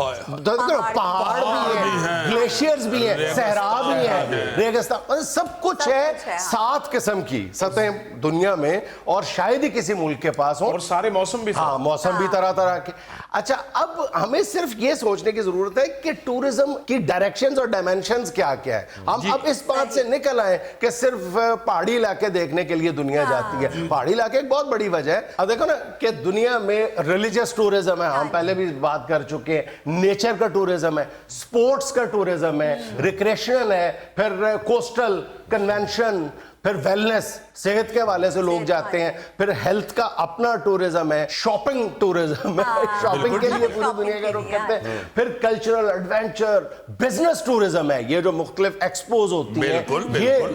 पहाड़ भी हैं, ग्लेशियर्स भी हैं, सहरा भी है, रेगिस्तान, मतलब सब कुछ है। 7 किस्म की सतहें दुनिया में और शायद ही किसी मुल्क के पास हो। और सारे मौसम भी हाँ, मौसम भी तरह तरह के। अच्छा, अब हमें सिर्फ ये सोचने की जरूरत है कि टूरिज्म की डायरेक्शंस और डायमेंशंस क्या क्या है। हम अब इस बात से निकल आए कि सिर्फ पहाड़ी इलाके देखने के लिए दुनिया जाती है। पहाड़ी इलाके एक बहुत बड़ी वजह है। अब देखो ना कि दुनिया में रिलीजियस टूरिज्म है, हम पहले भी बात कर चुके हैं, नेचर का टूरिज्म है, स्पोर्ट्स का टूरिज्म है, रिक्रेशनल है, फिर कोस्टल, कन्वेंशन, फिर वेलनेस, सेहत के हवाले से लोग जाते हैं, फिर हेल्थ का अपना टूरिज्म है, शॉपिंग टूरिज्म है, शॉपिंग के लिए पूरी दुनिया का रुख करते हैं, फिर कल्चरल, एडवेंचर, बिजनेस टूरिज्म है, ये जो मुख्तलिफ एक्सपोज होती है। बिल्कुल,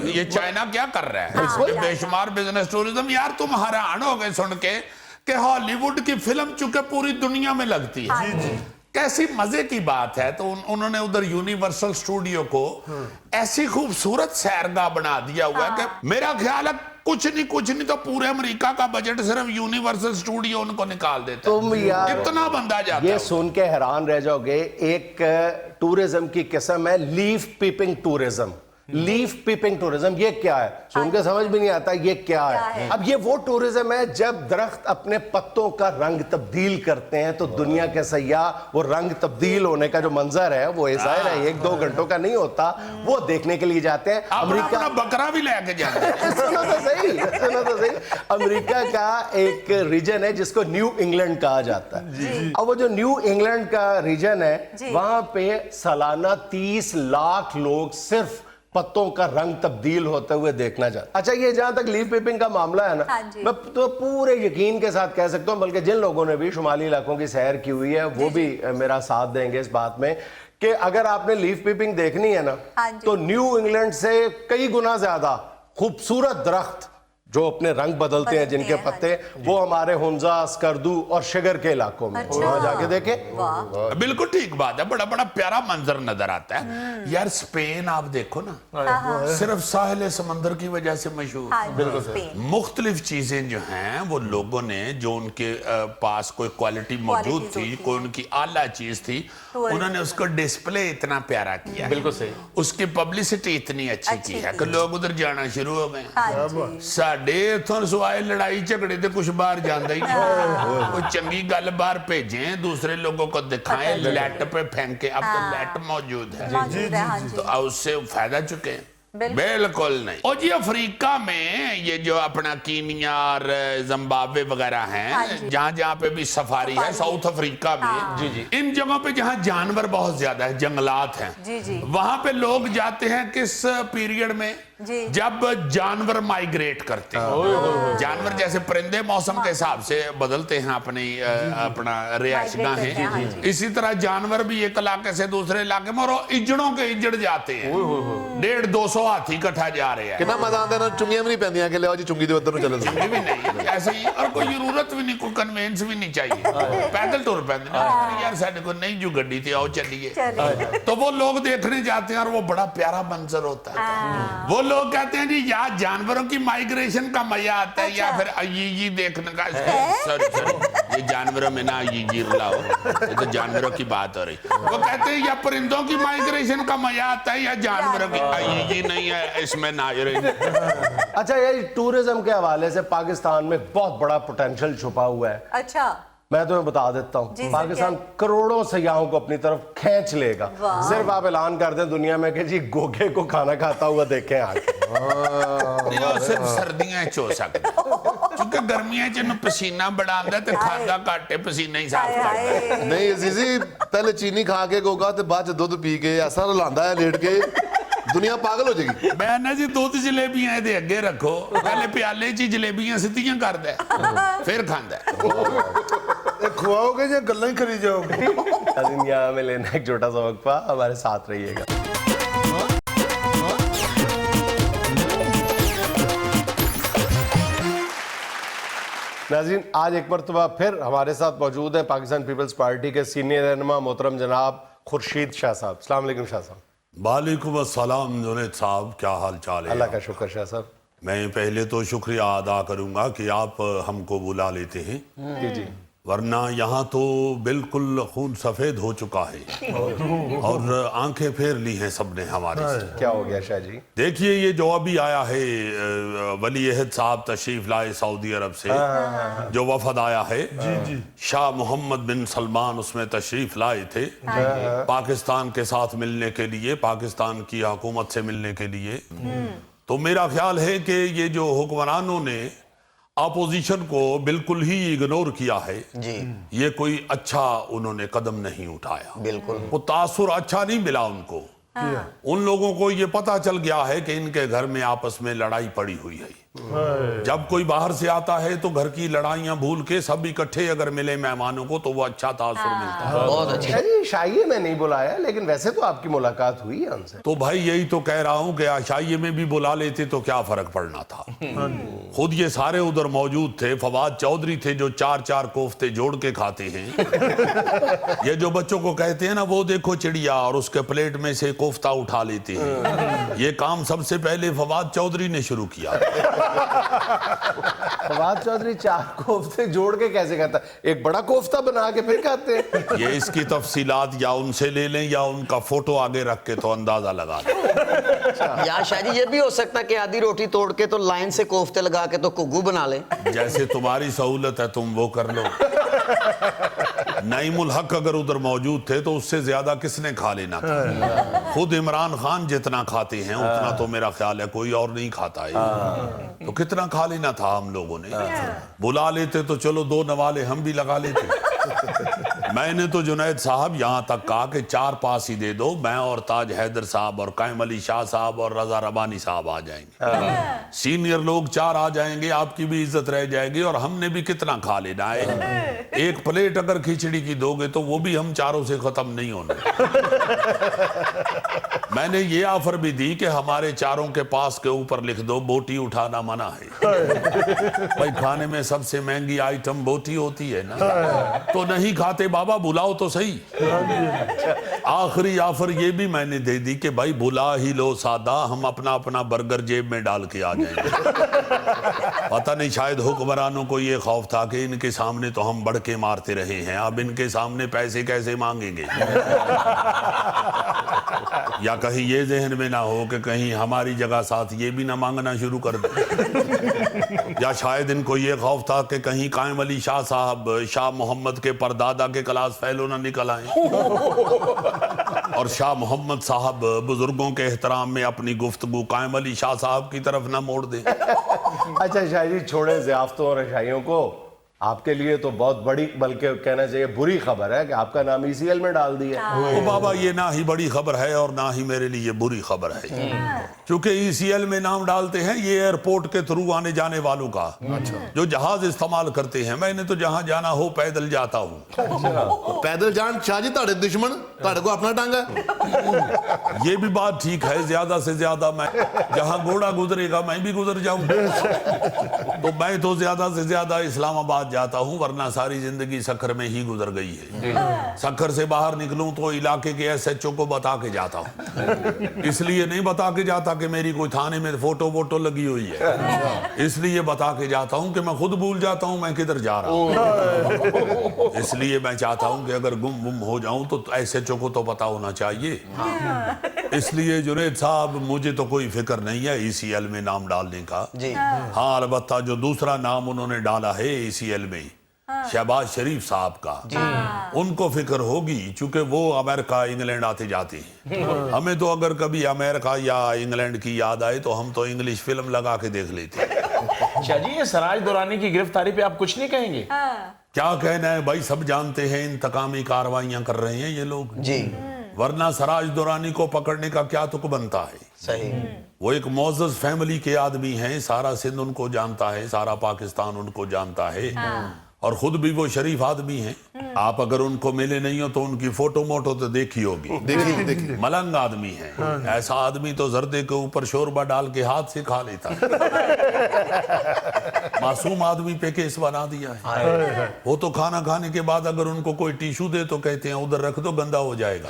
ये चाइना क्या कर रहा है, बेशुमार बिजनेस टूरिज्म। यार तुम हैरान हो गए सुन के कि हॉलीवुड की फिल्म चूंकि पूरी दुनिया में लगती है, कैसी मजे की बात है। तो उन्होंने उधर यूनिवर्सल स्टूडियो को ऐसी खूबसूरत सैरगाह बना दिया हुआ है कि मेरा ख्याल है कुछ नहीं तो पूरे अमेरिका का बजट सिर्फ यूनिवर्सल स्टूडियो उनको निकाल देता है। तुम यार इतना बंदा जाता ये है। सुन के हैरान रह जाओगे। एक टूरिज्म की किस्म है leaf peeping tourism. Leaf peeping tourism ये क्या है? सुन के समझ भी नहीं आता ये क्या है। अब ये वो टूरिज्म है जब दरख्त अपने पत्तों का रंग तब्दील करते हैं तो दुनिया के सयाह वो रंग तब्दील होने का जो मंजर है वो ज़ाहिर है 1-2 घंटों का नहीं होता, वो देखने के लिए जाते हैं। अमेरिका बकरा भी लेके जाते हैं। सुनो तो सही। अमेरिका का एक रीजन है जिसको न्यू इंग्लैंड कहा जाता है। अब वो जो न्यू इंग्लैंड का रीजन है वहां पे सालाना 30 लाख लोग सिर्फ पत्तों का रंग तब्दील होते हुए देखना चाहते। अच्छा, ये जहां तक लीफ पीपिंग का मामला है ना, मैं तो पूरे यकीन के साथ कह सकता हूं, बल्कि जिन लोगों ने भी शुमाली इलाकों की सैर की हुई है वो भी मेरा साथ देंगे इस बात में कि अगर आपने लीफ पीपिंग देखनी है ना तो न्यू इंग्लैंड से कई गुना ज्यादा खूबसूरत दरख्त जो अपने रंग बदलते हैं जिनके पत्ते, वो हमारे हुंजा, स्कर्दू और शिगर के इलाकों में। वहां जाके देखें। बिल्कुल ठीक बात है, बड़ा बड़ा प्यारा मंजर नजर आता है। यार स्पेन आप देखो ना, सिर्फ साहिल समंदर की वजह से मशहूर। मुख्तलिफ चीजें जो हैं वो लोगों ने जो उनके पास कोई क्वालिटी मौजूद थी, कोई उनकी आला चीज थी, उन्होंने उसको डिस्प्ले इतना प्यारा किया। बिल्कुल सही। उसकी पब्लिसिटी इतनी अच्छी की है कि लोग उधर जाना शुरू हो गए। साडे इथों सवाए लड़ाई झगड़े तो कुछ बाहर जाता ही नहीं। कोई चंगी गल बाहर भेजें, दूसरे लोगों को दिखाएं, लेट पे फेंके। अब तो लेट मौजूद है तो उससे फायदा चुके हैं। बिल्कुल नहीं। और जी अफ्रीका में ये जो अपना कीनिया और जिम्बाब्वे वगैरह हैं, जहां जहां पे भी सफारी है, साउथ अफ्रीका में, इन जगहों पे जहां जानवर बहुत ज्यादा है, जंगलात हैं, वहां पे लोग जाते हैं किस पीरियड में? जब जानवर माइग्रेट करते हैं। जानवर जैसे परिंदे मौसम के हिसाब से बदलते हैं अपना रिहाइशगाहें, इसी तरह जानवर भी एक इलाके से दूसरे इलाके में, और इजड़ों के इजड़ जाते हैं। 150-200 हाथी इकट्ठा जा रहे हैं। कितना मजा आता है ना, चुंगियां भी नहीं पैंदियां कि ले जी चुंगी दे उधर चले चुंगी भी नहीं, ऐसे ही, और कोई जरूरत भी नहीं, कोई कन्वेंस भी नहीं चाहिए, पैदल टुर पैंदे यार साडे को नहीं जो गड्डी थी आओ चलिए। तो वो लोग देखने जाते हैं और वो बड़ा प्यारा मंजर होता है। वो लोग कहते हैं जी यहाँ जानवरों की माइग्रेशन का मजा आता है, या फिर अय्यी देखने का। सॉरी, ये जानवरों में ना अय्यी रुलाओ, ये तो जानवरों की बात हो रही। वो कहते हैं या परिंदों की माइग्रेशन का मजा आता है या जानवरों की, अय्यी नहीं है इसमें ना। अच्छा, ये टूरिज्म के हवाले से पाकिस्तान में बहुत बड़ा पोटेंशियल छुपा हुआ है। अच्छा, मैं तुम्हें बता देता हूँ, पाकिस्तान करोड़ों सयाहों को अपनी तरफ खींच लेगा। सिर्फ आप ऐलान कर दें दुनिया में कि जी गोगे को खाना खाता हुआ देखें आके। सिर्फ सर्दियां चो सकते क्योंकि गर्मियां च पसीना बड़ा आंदा ते खांदा घाटे पसीना ही साफ करदा। नहीं अजीजी, पहले चीनी खा के गोगा ते बाद च दुध पी के ऐसा रुलांदा है लेट के, दुनिया पागल हो जाएगी। मैं ना जी दुध जलेबियां दे अगे रखो, पहले प्याले च जलेबियां सिद्धियां करदा फिर खांदा। खुआओगे या गल्ला ही करी जाओगे? नाज़रीन, यहाँ में लेना एक छोटा सा वक्फा, हमारे साथ रहिएगा। नाज़रीन, आज एक मरतबा फिर हमारे साथ मौजूद है पाकिस्तान पीपल्स पार्टी के सीनियर रहनुमा मोहतरम जनाब खुर्शीद शाह साहब। अस्सलाम वालेकुम शाह साहब। वालेकुम अस्सलाम जुनैद साहब, क्या हाल चाल है? अल्लाह का शुक्र शाह साहब। मैं पहले तो शुक्रिया अदा करूंगा कि आप हमको बुला लेते हैं, जी जी। वरना यहाँ तो बिल्कुल खून सफेद हो चुका है और आंखें फेर ली हैं सबने हमारे से। क्या हो गया शाह जी? देखिए ये जो अभी आया है वली अहद साहब तशरीफ लाए सऊदी अरब से, जो वफद आया है, शाह मोहम्मद बिन सलमान उसमें तशरीफ लाए थे पाकिस्तान के साथ मिलने के लिए, पाकिस्तान की हुकूमत से मिलने के लिए। तो मेरा ख्याल है कि ये जो हुक्मरानों ने अपोजिशन को बिल्कुल ही इग्नोर किया है, जी ये कोई अच्छा उन्होंने कदम नहीं उठाया। बिल्कुल। वो तासुर अच्छा नहीं मिला उनको। उन लोगों को ये पता चल गया है कि इनके घर में आपस में लड़ाई पड़ी हुई है। जब कोई बाहर से आता है तो घर की लड़ाइयां भूल के सब इकट्ठे अगर मिले मेहमानों को तो वो अच्छा तासुर मिलता है। बहुत अच्छा। शाह जी शाही में नहीं बुलाया, लेकिन वैसे तो आपकी मुलाकात हुई है उनसे। तो भाई यही तो कह रहा हूं कि आशाइये में भी बुला लेते तो क्या फर्क पड़ना था। खुद ये सारे उधर मौजूद थे। फवाद चौधरी थे जो 4-4 कोफ्ते जोड़ के खाते हैं। ये जो बच्चों को कहते हैं ना वो देखो चिड़िया, और उसके प्लेट में से कोफ्ता उठा लेते हैं। ये काम सबसे पहले फवाद चौधरी ने शुरू किया। फवाद चौधरी 4 कोफ्ते जोड़ के कैसे खाता? एक बड़ा कोफ्ता बना के फिर खाते हैं। ये इसकी तफसीलात या उनसे ले लें या उनका फोटो आगे रख के तो अंदाजा लगा लें। या शायद ये भी हो सकता है कि आधी रोटी तोड़ के तो लाइन से कोफ्ते लगा के तो कुग्गू बना ले। जैसे तुम्हारी सहूलत है तुम वो कर लो। नईमुल हक अगर उधर मौजूद थे तो उससे ज्यादा किसने खा लेना था? खुद इमरान खान जितना खाते हैं उतना तो मेरा ख्याल है कोई और नहीं खाता है। तो कितना खा लेना था हम लोगों ने? बुला लेते तो चलो 2 नवाले हम भी लगा लेते। मैंने तो जुनैद साहब यहां तक कहा कि 4 पास ही दे दो, मैं और ताज हैदर साहब और कायम अली शाह साहब और रजा रबानी साहब आ जाएंगे। सीनियर लोग 4 आ जाएंगे, आपकी भी इज्जत रह जाएगी और हमने भी कितना खा लेना है। एक प्लेट अगर खिचड़ी की दोगे तो वो भी हम चारों से खत्म नहीं होने। मैंने ये ऑफर भी दी कि हमारे चारों के पास के ऊपर लिख दो बोटी उठाना मना है। भाई खाने में सबसे महंगी आइटम बोटी होती है ना, तो नहीं खाते बाबा, बुलाओ तो सही। आखिरी ऑफर ये भी मैंने दे दी कि भाई बुला ही लो सादा, हम अपना अपना बर्गर जेब में डाल के आ जाएंगे। पता नहीं शायद हुक्मरानों को ये खौफ था कि इनके सामने तो हम बढ़ के मारते रहे हैं, अब इनके सामने पैसे कैसे मांगेंगे। या कहीं ये जहन में ना हो कि कहीं हमारी जगह साथ ये भी ना मांगना शुरू कर दे। या शायद इनको ये खौफ था कि कहीं कायम अली शाह साहब शाह मोहम्मद के परदादा के क्लास फेलो ना निकल आए और शाह मोहम्मद साहब बुजुर्गों के एहतराम में अपनी गुफ्तगू कायम अली शाह साहब की तरफ ना मोड़ दे। अच्छा शाह जी, छोड़े ज़ियाफ़तों और रशाइयों को, आपके लिए तो बहुत बड़ी, बल्कि कहना चाहिए बुरी खबर है कि आपका नाम ECL में डाल दिया। ओ बाबा, ये ना ही बड़ी खबर है और ना ही मेरे लिए बुरी खबर है, क्योंकि ECL में नाम डालते हैं ये एयरपोर्ट के थ्रू आने जाने वालों का जो जहाज इस्तेमाल करते हैं। मैंने तो जहां जाना हो पैदल जाता हूँ। पैदल जान शाह जी ताड़े दुश्मन, ताड़े को अपना टांगा। ये भी बात ठीक है, ज्यादा से ज्यादा मैं जहां घोड़ा गुजरेगा मैं भी गुजर जाऊं। तो मैं तो ज्यादा से ज्यादा इस्लामाबाद जाता हूं, वरना सारी जिंदगी सखर में ही गुजर गई है। सखर से बाहर निकलूं तो इलाके के SHO को बता के जाता हूं। इसलिए नहीं बता के जाता कि मेरी कोई थाने में फोटो वोटो लगी हुई है, इसलिए बता के जाता हूं कि मैं खुद भूल जाता हूं मैं किधर जा रहा हूं। इसलिए मैं चाहता हूं कि अगर गुम हो जाऊं तो SHO को तो पता होना चाहिए। इसलिए जुनैद साहब, मुझे तो कोई फिक्र नहीं है ECL में नाम डालने का। हाँ, अलबत्ता जो दूसरा नाम उन्होंने डाला है ECL में, शहबाज शरीफ साहब का, उनको फिक्र होगी, चूंकि वो अमेरिका इंग्लैंड आते जाते हैं। हमें तो अगर कभी अमेरिका या इंग्लैंड की याद आए तो हम तो इंग्लिश फिल्म लगा के देख लेते हैं। शाह जी, ये सराज दुरानी की गिरफ्तारी पे आप कुछ नहीं कहेंगे? क्या कहना है भाई, सब जानते हैं इंतकामी कार्रवाइयां कर रहे हैं ये लोग जी, वरना सराज दुरानी को पकड़ने का क्या तुक बनता है। सही। वो एक मोअज़्ज़ज़ फैमिली के आदमी हैं, सारा सिंध उनको जानता है, सारा पाकिस्तान उनको जानता है, और खुद भी वो शरीफ आदमी हैं। आप अगर उनको मिले नहीं हो तो उनकी फोटो मोटो तो देखी होगी। देखिए मलंग आदमी है, ऐसा आदमी तो जर्दे के ऊपर शोरबा डाल के हाथ से खा लेता है। मासूम आदमी पे केस बना दिया है। वो तो खाना खाने के बाद अगर उनको कोई टिश्यू दे तो कहते हैं उधर रख दो, गंदा हो जाएगा।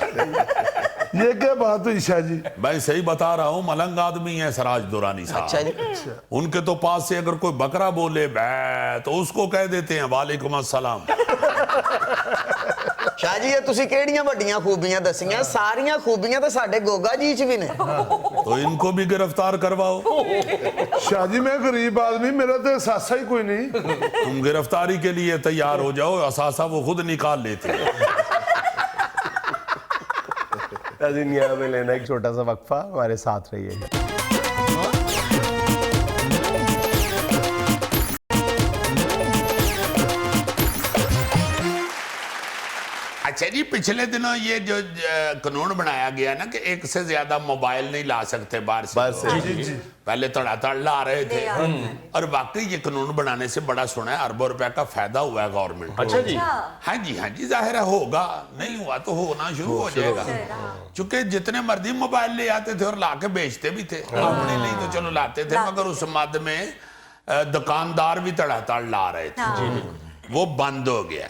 ये क्या बात हुई शाह जी? मैं सही बता रहा हूँ, मलंग आदमी है सराज दुरानी अच्छा साहब। जी। उनके तो पास से अगर कोई बकरा बोले बै तो उसको कह देते हैं वालेकुम अस्सलाम। शाह जी, ये ਤੁਸੀਂ ਕਿਹੜੀਆਂ ਵੱਡੀਆਂ ਖੂਬੀਆਂ ਦਸੀਆਂ? ਸਾਰੀਆਂ ਖੂਬੀਆਂ ਤਾਂ ਸਾਡੇ ਗੋਗਾ ਜੀ 'ਚ ਵੀ ਨੇ। तो इनको भी गिरफ्तार करवाओ। शाह जी मैं गरीब आदमी, मेरा तो एहसासा ही कोई नहीं। तुम गिरफ्तारी के लिए तैयार हो जाओ, असासा वो खुद निकाल लेते हैं। नाज़रीन, यहाँ पे लेना एक छोटा सा वक्फा, हमारे साथ रहिएगा। अच्छा जी, पिछले दिनों ये जो कानून बनाया गया ना कि एक से ज्यादा मोबाइल नहीं ला सकते बाहर से, जी। पहले तड़ातड़ ला रहे थे, और वाकई ये कानून बनाने से बड़ा सुना है अरबों रुपए का फायदा हुआ है गवर्नमेंट। अच्छा जी। हाँ जी, जाहिर है होगा, नहीं हुआ तो होना शुरू हो जाएगा। चूंकि जितने मर्जी मोबाइल ले आते थे और लाके बेचते भी थे, अपने नहीं तो चलो लाते थे, मगर उस मद में दुकानदार भी तड़ातड़ ला रहे थे, वो बंद हो गया।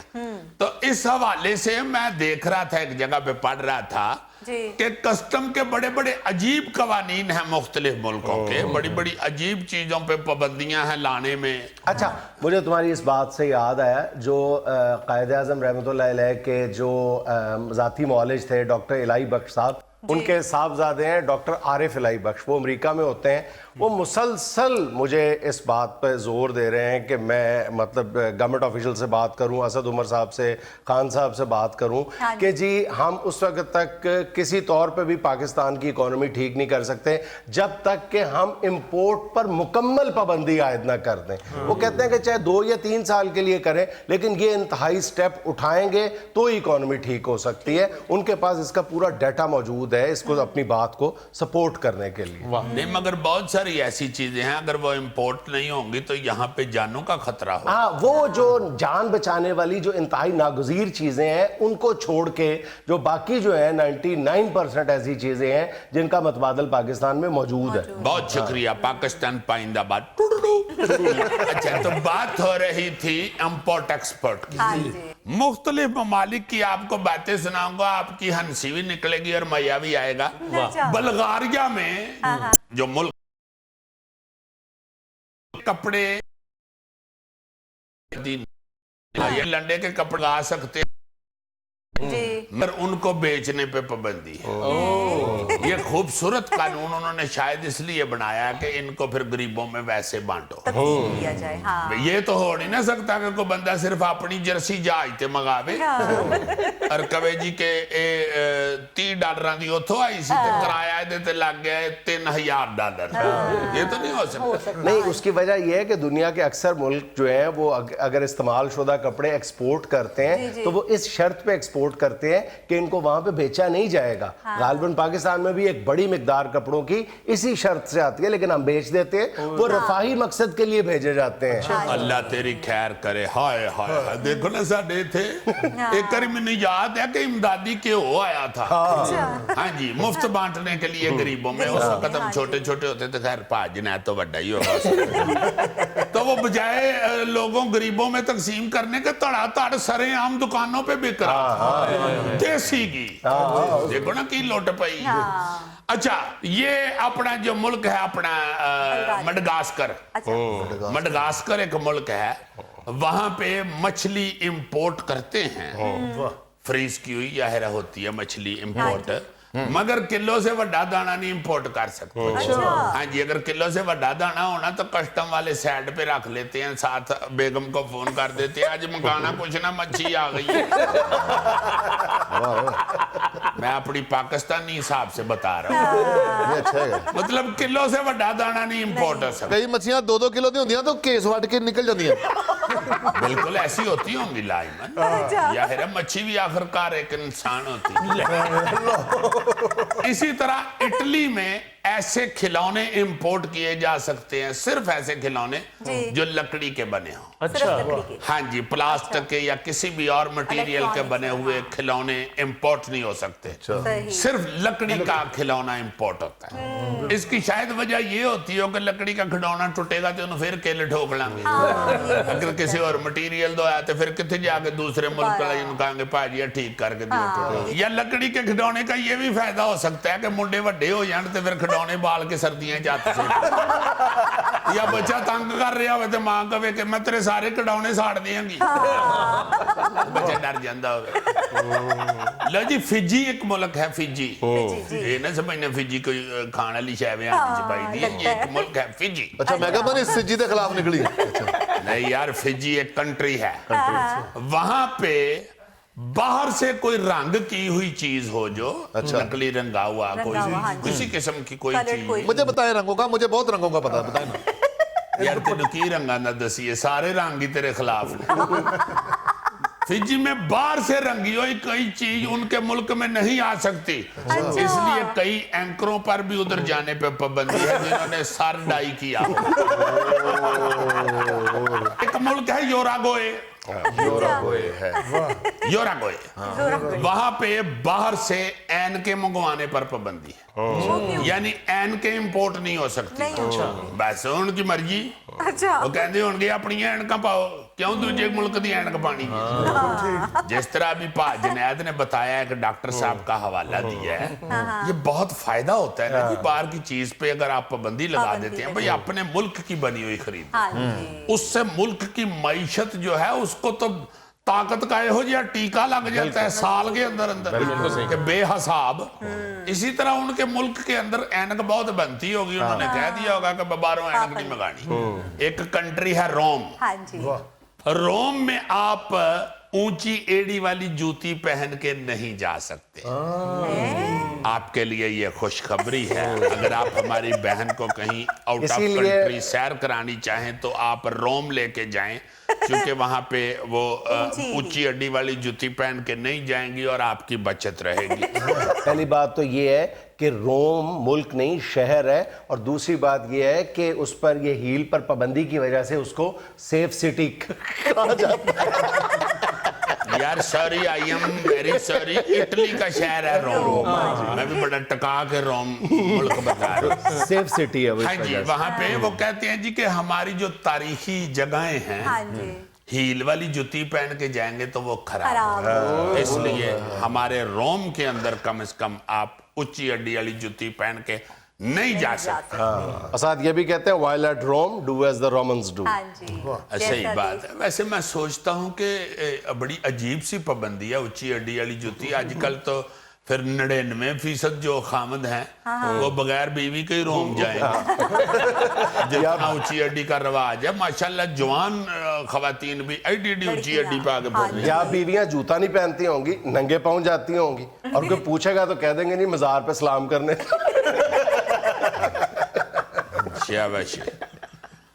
तो इस हवाले से मैं देख रहा था, एक जगह पे पढ़ रहा था कि कस्टम के बड़े बड़े अजीब कवानीन हैं मुख्तलिफ मुल्कों के, बड़ी बड़ी अजीब चीजों पे पाबंदियां हैं लाने में। अच्छा, मुझे तुम्हारी इस बात से याद आया, जो कायदे आज़म रहमतुल्लाह अलैह के जो ज़ाती मौलिज थे डॉक्टर इलाही बख्श साहब, उनके साहबजादे हैं डॉक्टर आरिफ इलाही बख्श, वो अमेरिका में होते हैं। वो मुसलसल मुझे इस बात पर जोर दे रहे हैं कि मैं मतलब गवर्नमेंट ऑफिशियल से बात करूं, असद उमर साहब से, खान साहब से बात करूं कि जी हम उस वक्त तक किसी तौर पे भी पाकिस्तान की इकोनॉमी ठीक नहीं कर सकते जब तक कि हम इंपोर्ट पर मुकम्मल पाबंदी आयद ना कर दें। वो कहते हैं कि चाहे 2 या 3 साल के लिए करें, लेकिन ये इंतहाई स्टेप उठाएंगे तो इकोनॉमी ठीक हो सकती है। उनके पास इसका पूरा डाटा मौजूद है, इसको अपनी बात को सपोर्ट करने के लिए। नहीं, मगर बहुत सारी ऐसी चीजें हैं, अगर वो इंपोर्ट नहीं होंगी तो यहाँ पे जानों का खतरा हो। हाँ, वो जो जान बचाने वाली जो इंतहाई नागुज़ीर चीजें हैं उनको छोड़ के जो बाकी जो है 99% ऐसी चीजें हैं जिनका मतबादल पाकिस्तान में मौजूद है। बहुत शुक्रिया, पाकिस्तान पाइंदाबाद। अच्छा, तो बात हो रही थी इंपोर्ट एक्सपोर्ट की। मुख्तलिफ ममालिक की आपको बातें सुनाऊंगा, आपकी हंसी भी निकलेगी और मजा भी आएगा। बल्गारिया में जो मुल्क कपड़े ये लंडे के कपड़े आ सकते मगर उनको बेचने पे पाबंदी है। ये खूबसूरत कानून उन्होंने शायद इसलिए बनाया कि इनको फिर गरीबों में वैसे बांटो, किया जाए। हाँ। ये तो हो नहीं ना सकता कि कोई बंदा सिर्फ अपनी जर्सी जहाज मंगावे और कवे जी के $30 की उतो आई सी ते किराया ਇਹਦੇ ਤੇ लग गया $3000। ये तो नहीं हो सकता। नहीं, उसकी वजह यह है कि दुनिया के अक्सर मुल्क जो हैं वो अगर इस्तेमाल शुदा कपड़े एक्सपोर्ट करते हैं तो वो इस शर्त पे एक्सपोर्ट करते हैं कि इनको वहां पे बेचा नहीं जाएगा। गालिबन पाकिस्तान में भी एक बड़ी मिकदार कपड़ों की इसी शर्त से आती है, लेकिन हम बेच देते हैं, वो रफाही मकसद के लिए भेजे जाते हैं। अल्लाह तेरी खैर करे। हाय हाय हाय, देखो ना साडे थे एक बार मैंने याद है कि इमदादी के हो आया था। हाँ जी, मुफ्त बांटने के लिए गरीबों में। उस वक्त हम छोटे छोटे होते थे, खैर पाजना तो बड़ा ही होगा। तो वो बजाय लोगों गरीबों में तकसीम करने के तड़ातड़ सरेआम दुकानों पे बिक रहा था देसी घी। देखो ना की लुट पई। अच्छा, ये अपना जो मुल्क है अपना मडगास्कर, मडगास्कर एक मुल्क है, वहां पे मछली इंपोर्ट करते हैं, फ्रीज की हुई जाहिर होती है मछली इंपोर्ट, मगर किलो से बड़ा दाना नहीं इंपोर्ट कर सकते। हाँ जी, अगर किलो से बड़ा दाना होना तो कस्टम वाले साइड पे रख लेते हैं, साथ बेगम को फोन कर देते हैं, आज मंगाना कुछ ना, मच्छी आ गई है। मैं अपनी पाकिस्तानी हिसाब से बता रहा हूँ। अच्छा है। मतलब किलो से बड़ा दाना नहीं इंपोर्ट हो सकता। कई मच्छियां 2-2 किलो दी होंदियां तो केस वट के निकल जांदियां। बिल्कुल ऐसी होती होंगी लाइमन, या है मच्छी भी आखिरकार एक इंसान होती है। इसी तरह इटली में ऐसे खिलौने इंपोर्ट किए जा सकते हैं, सिर्फ ऐसे खिलौने जो लकड़ी के बने हों। अच्छा। हाँ जी, प्लास्टिक के या किसी भी और मटेरियल के बने हुए खिलौने इंपोर्ट नहीं हो सकते। सिर्फ लकड़ी का खिलौना इंपोर्ट होता है। इसकी शायद वजह ये होती हो कि लकड़ी का खिलौना टूटेगा तो उन्हें फिर केले ठोक लांगे। अगर किसी ਕਿਸੇ ਹੋਰ ਮਟੀਰੀਅਲ ਦਾ ਹੋਇਆ ਤੇ ਫਿਰ ਕਿੱਥੇ ਜਾ ਕੇ ਦੂਸਰੇ मुल्क वाले ਨੂੰ ਕਹਾਂਗੇ ਭਾਜੀ ਇਹ ਠੀਕ करके दियो। या लकड़ी के खिलौने का ये भी फायदा हो सकता है कि मुंडे ਵੱਡੇ ਹੋ ਜਾਣ ਤੇ ਫਿਰ ਖਿਡੌਣੇ ਬਾਲ ਕੇ ਸਰਦੀਆਂ ਚ ਹੱਥ ਸੇ ਜਾਂ ਬੱਚਾ ਤੰਗ ਕਰ ਰਿਹਾ ਹੋਵੇ ਤੇ ਮਾਂ ਕਹੇ ਕਿ ਮੈਂ ਤੇਰੇ ਸਾਰੇ ਖਿਡੌਣੇ ਸਾੜ ਦਿਆਂਗੀ, ਬੱਚਾ ਡਰ ਜਾਂਦਾ ਹੋਵੇ। ਲਓ ਜੀ, ਫਿਜੀ ਇੱਕ ਮੁਲਕ ਹੈ, ਫਿਜੀ। ਇਹ ਨਾ ਸਮਝਣਾ ਫਿਜੀ ਕੋਈ ਖਾਣ ਵਾਲੀ ਸ਼ੈ ਹੈ ਚ ਪਾਈ ਦੀ ਹੈ, ਇਹ ਇੱਕ ਮੁਲਕ है फिजी। अच्छा मैं कहता नहीं सिजी के खिलाफ निकली। अच्छा नहीं यार, फिजी एक कंट्री है, वहां पे बाहर से कोई रंग की हुई चीज हो जो नकली रंगा हुआ किसी किस्म की कोई चीज, मुझे बताए रंगों का, मुझे बहुत रंगों का पता है, बताए ना। यार तेन की रंगा ना दसिए, सारे रंग ही तेरे खिलाफ ने। फिजी में बाहर से रंगी हुई कई चीज उनके मुल्क में नहीं आ सकती, इसलिए कई एंकरों पर भी उधर जाने पे पाबंदी है जिन्होंने सर डाई किया। एक मुल्क है योरागोए, योरागोए, वहां पे बाहर से ऐनके मंगवाने पर पाबंदी है, यानी ऐनके इंपोर्ट नहीं हो सकती, बस उनकी मर्जी। वो कहते होंगे अपनी ऐनक पाओ, क्यों दूजे मुल्क की ऐनक पानी। जिस तरह अभी पा जुनैद ने बताया है कि डॉक्टर साहब का हवाला दिया है, ये बहुत फायदा होता है ना कि बाहर की चीज पे अगर आप पाबंदी लगा देते हैं, भाई अपने मुल्क की बनी हुई खरीद, उससे मुल्क की मईशत जो है उसको तो ताकत का हो या टीका लग जाता है साल के अंदर अंदर कि बेहिसाब। इसी तरह उनके मुल्क के अंदर ऐनक बहुत बनती होगी, उन्होंने कह दिया होगा कि बाहरों ऐनक नहीं मंगानी। एक कंट्री है रोम, रोम में आप ऊंची एड़ी वाली जूती पहन के नहीं जा सकते। आपके लिए ये खुशखबरी है, अगर आप हमारी बहन को कहीं आउट ऑफ कंट्री सैर करानी चाहें तो आप रोम लेके जाएं, क्योंकि वहां पे वो ऊंची अड्डी वाली जूती पहन के नहीं जाएंगी और आपकी बचत रहेगी। पहली बात तो ये है कि रोम मुल्क नहीं शहर है, और दूसरी बात ये है कि उस पर ये हील पर पाबंदी की वजह से उसको सेफ सिटी कहा जाता है। यार sorry, I am very sorry, Italy का शहर है रोम, मैं भी बड़ा टका के रोम मुल्क बता रहा हूँ, सेफ सिटी है। हाँ जी, वहाँ पे वो कहते हैं जी कि हमारी जो तारीखी जगहें हैं, हील वाली जूती पहन के जाएंगे तो वो खराब है, इसलिए हमारे रोम के अंदर कम से कम आप ऊंची अड्डी वाली जूती पहन के नहीं जा सकते। असाद ये भी कहते हैं while at Rome do as the Romans do। सही बात है। वैसे मैं सोचता हूँ कि बड़ी अजीब सी पाबंदी है ऊंची अड्डी वाली जूती। आजकल तो फिर 99% जो खामद हैं वो बगैर बीवी के ही रोम जाएंगे। जितना ऊंची अड्डी का रवाज है, माशाल्लाह जवान खवातीन भी एडी ऊंची अड्डी पे आगे बढ़ रही हैं। या बीवियां जूता नहीं पहनती होंगी, नंगे पांव जाती होंगी, और कोई पूछेगा तो कह देंगे नहीं मजार पे सलाम करने।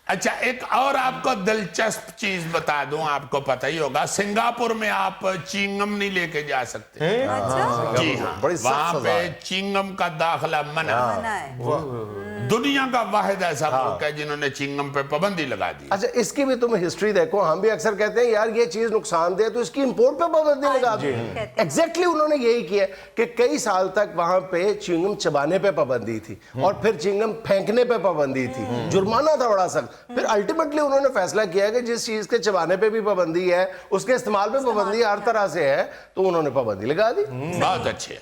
अच्छा, एक और आपको दिलचस्प चीज बता दूं, आपको पता ही होगा, सिंगापुर में आप चिंगम नहीं लेके जा सकते। जी हाँ, वहां पे चिंगम का दाखिला मना है। दुनिया का वाहिद ऐसा मुल्क है जिन्होंने चिंगम पे पाबंदी लगा दी। अच्छा, इसकी भी तुम हिस्ट्री देखो, हम भी अक्सर कहते हैं यार ये चीज नुकसानदेह है तो इसकी इंपोर्ट पे पाबंदी लगा दी। एग्जैक्टली उन्होंने यही किया कि कई साल तक वहां पे चिंगम चबाने पे पाबंदी थी, और फिर चिंगम फेंकने पे पाबंदी थी, जुर्माना था बड़ा सख्त। फिर अल्टीमेटली उन्होंने फैसला किया कि जिस चीज के चबाने पे भी पाबंदी है उसके इस्तेमाल पे पाबंदी हर तरह से है, तो उन्होंने पाबंदी लगा दी। बहुत अच्छे।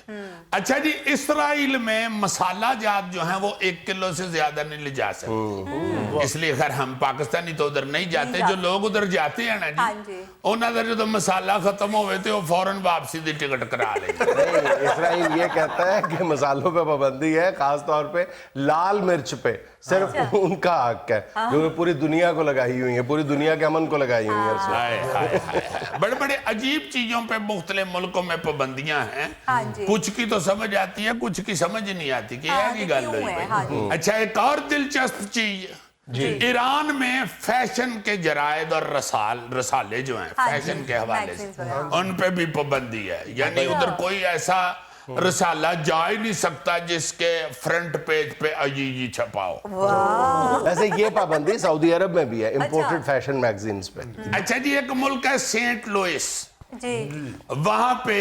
अच्छा जी, इसराइल में मसाला जात जो है वो 1 किलो से ज्यादा नहीं ले जा सकते, इसलिए खैर हम पाकिस्तानी तो उधर नहीं जाते। जो लोग उधर जाते हैं ना जी, उन्होंने जो मसाला खत्म होवे तो फौरन वापसी की टिकट करा लेंगे। इसराइल ये कहता है कि मसालों पे पाबंदी है, खास तौर पे लाल मिर्च पे सिर्फ उनका हक है, जो पूरी दुनिया को लगाई हुई है, पूरी दुनिया के अमन को लगाई हुई है। बड़े बड़े अजीब चीजों पे मुख्तलिफ मुल्कों में पाबंदियां हैं, कुछ की तो समझ आती है, कुछ की समझ नहीं आती कि यह की गल हुई भाई। अच्छा, एक और दिलचस्प चीज, ईरान में फैशन के जरायद और रसाले जो हैं फैशन के हवाले से, उन पे भी पाबंदी है, यानी उधर कोई ऐसा रसाला जा ही नहीं सकता जिसके फ्रंट पेज पे अजीजी छपाओ। वैसे ये पाबंदी सऊदी अरब में भी है, इंपोर्टेड फैशन मैगजीन्स पे। अच्छा जी, एक मुल्क है सेंट लुइस, वहां पे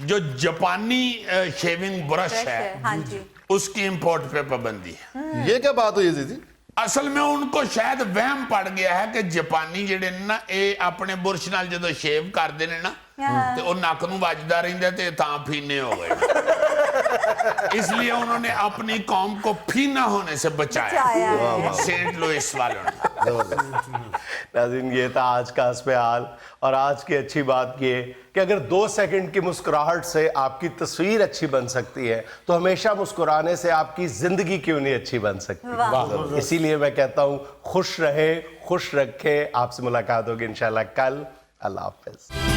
जो जापानी शेविंग ब्रश है उसकी इंपोर्ट पे पाबंदी है। ये क्या बात हुई थी? ਅਸਲ में उनको शायद वहम पड़ गया है कि जापानी ਜਿਹੜੇ ਨੇ ਨਾ ਇਹ ਆਪਣੇ ਬੁਰਸ਼ ਨਾਲ ਜਦੋਂ ਸ਼ੇਵ ਕਰਦੇ ਨੇ ਨਾ ਤੇ ਉਹ ਨੱਕ ਨੂੰ ਵੱਜਦਾ ਰਹਿੰਦਾ ਤੇ ਤਾਂ ਫੀਨੇ हो गए इसलिए उन्होंने अपनी कौम को फीना होने से बचाया सेंट लुइस वालों ने। नाज़रीन, ये था आज का अस्पताल। और आज की अच्छी बात ये कि अगर 2 सेकंड की मुस्कुराहट से आपकी तस्वीर अच्छी बन सकती है तो हमेशा मुस्कुराने से आपकी जिंदगी क्यों नहीं अच्छी बन सकती। इसीलिए मैं कहता हूँ खुश रहे, खुश रखे। आपसे मुलाकात होगी इंशाल्लाह कल। अल्लाह हाफिज।